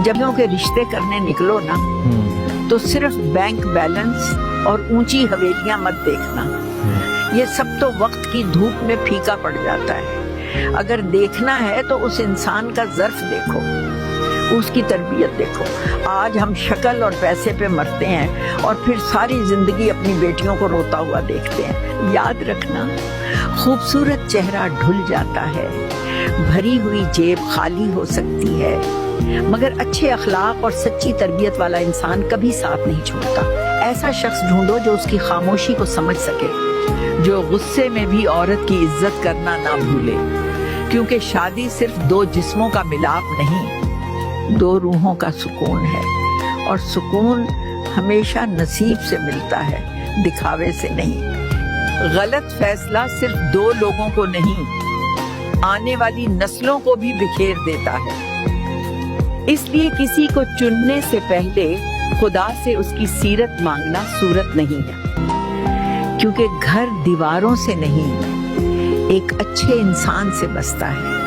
जब के रिश्ते करने निकलो ना तो सिर्फ बैंक बैलेंस और ऊंची हवेलियां मत देखना, ये सब तो वक्त की धूप में फीका पड़ जाता है। अगर देखना है तो उस इंसान का ज़र्फ देखो, उसकी तरबियत देखो। आज हम शक्ल और पैसे पे मरते हैं और फिर सारी जिंदगी अपनी बेटियों को रोता हुआ देखते हैं। याद रखना, खूबसूरत चेहरा ढुल जाता है, भरी हुई जेब खाली हो सकती है, मगर अच्छे अखलाक और सच्ची तरबियत वाला इंसान कभी साथ नहीं छोड़ता। ऐसा शख्स ढूंढो जो उसकी खामोशी को समझ सके, जो गुस्से में भी औरत की इज्जत करना ना भूले, क्योंकि शादी सिर्फ दो जिस्मों का मिलाप नहीं, दो रूहों का सुकून है, और सुकून हमेशा नसीब से मिलता है, दिखावे से नहीं। गलत फैसला सिर्फ दो लोगों को नहीं, आने वाली नस्लों को भी बिखेर देता है। इसलिए किसी को चुनने से पहले खुदा से उसकी सीरत मांगना सूरत नहीं है, क्योंकि घर दीवारों से नहीं, एक अच्छे इंसान से बसता है।